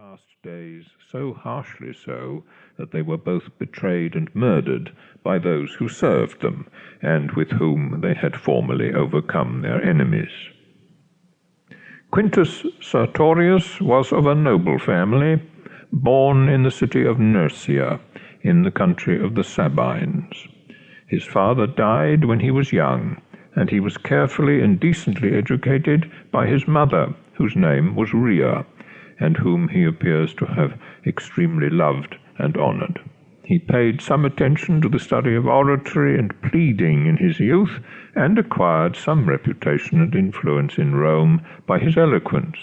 last days, so harshly so that they were both betrayed and murdered by those who served them, and with whom they had formerly overcome their enemies. Quintus Sertorius was of a noble family, born in the city of Nursia, in the country of the Sabines. His father died when he was young, and he was carefully and decently educated by his mother, whose name was Rhea, and whom he appears to have extremely loved and honored. He paid some attention to the study of oratory and pleading in his youth, and acquired some reputation and influence in Rome by his eloquence,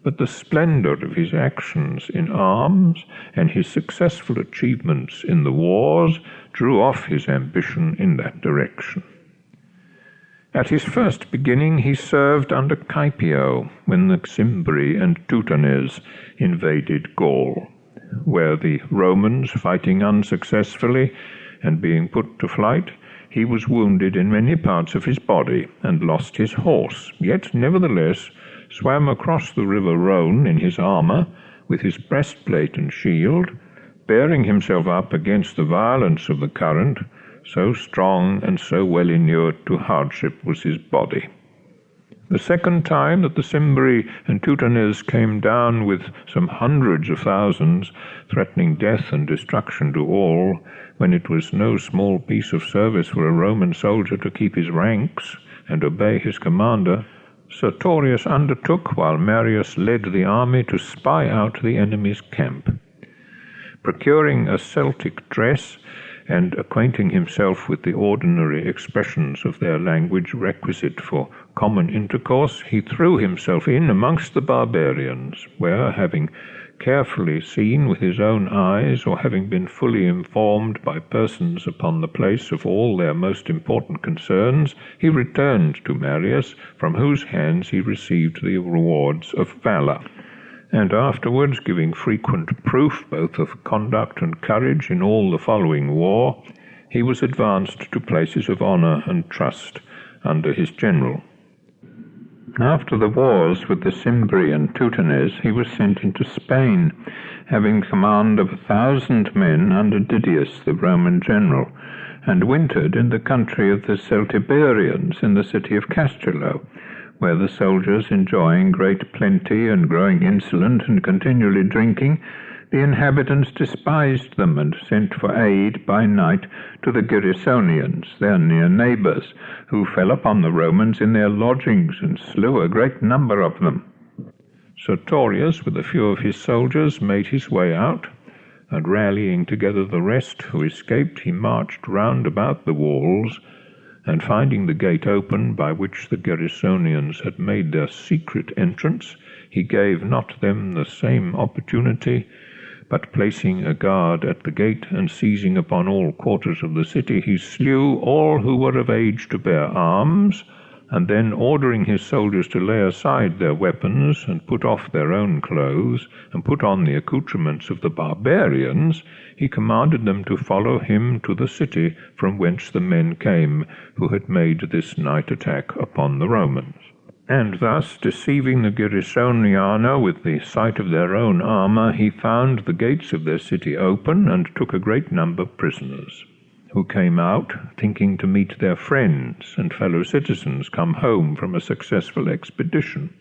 but the splendor of his actions in arms and his successful achievements in the wars drew off his ambition in that direction. At his first beginning he served under Caepio when the Cimbri and Teutones invaded Gaul, where the Romans, fighting unsuccessfully and being put to flight, he was wounded in many parts of his body and lost his horse, yet nevertheless swam across the river Rhone in his armor, with his breastplate and shield, bearing himself up against the violence of the current, so strong and so well inured to hardship was his body. The second time that the Cimbri and Teutones came down with some hundreds of thousands, threatening death and destruction to all, when it was no small piece of service for a Roman soldier to keep his ranks and obey his commander, Sertorius undertook, while Marius led the army, to spy out the enemy's camp. Procuring a Celtic dress, and acquainting himself with the ordinary expressions of their language requisite for common intercourse, he threw himself in amongst the barbarians, where, having carefully seen with his own eyes, or having been fully informed by persons upon the place of all their most important concerns, he returned to Marius, from whose hands he received the rewards of valor, and afterwards, giving frequent proof both of conduct and courage in all the following war, he was advanced to places of honor and trust under his general. After the wars with the Cimbri and Teutones, he was sent into Spain, having command of 1,000 men under Didius, the Roman general, and wintered in the country of the Celtiberians in the city of Castello, where the soldiers, enjoying great plenty and growing insolent and continually drinking, the inhabitants despised them and sent for aid by night to the Gerasonians, their near neighbors, who fell upon the Romans in their lodgings and slew a great number of them. Sertorius, with a few of his soldiers, made his way out, and rallying together the rest who escaped, he marched round about the walls, and finding the gate open by which the Gerasonians had made their secret entrance, he gave not them the same opportunity, but placing a guard at the gate and seizing upon all quarters of the city, he slew all who were of age to bear arms, and then ordering his soldiers to lay aside their weapons and put off their own clothes and put on the accoutrements of the barbarians, he commanded them to follow him to the city from whence the men came who had made this night attack upon the Romans. And thus, deceiving the Gerasoniana with the sight of their own armor, he found the gates of their city open and took a great number prisoners, who came out, thinking to meet their friends and fellow citizens come home from a successful expedition.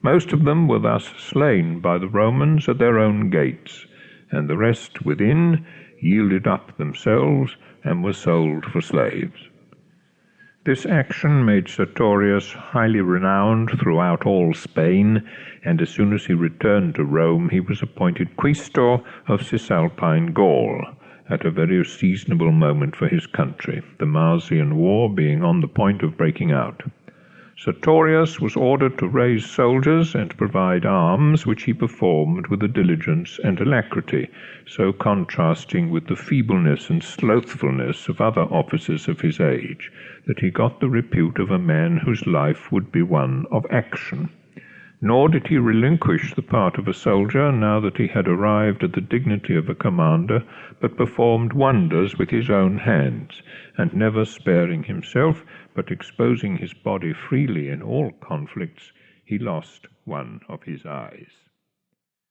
Most of them were thus slain by the Romans at their own gates, and the rest within yielded up themselves and were sold for slaves. This action made Sertorius highly renowned throughout all Spain, and as soon as he returned to Rome he was appointed quaestor of Cisalpine Gaul, at a very seasonable moment for his country, the Marsian War being on the point of breaking out. Sertorius was ordered to raise soldiers and provide arms, which he performed with a diligence and alacrity, so contrasting with the feebleness and slothfulness of other officers of his age, that he got the repute of a man whose life would be one of action. Nor did he relinquish the part of a soldier now that he had arrived at the dignity of a commander, but performed wonders with his own hands, and never sparing himself, but exposing his body freely in all conflicts, he lost one of his eyes.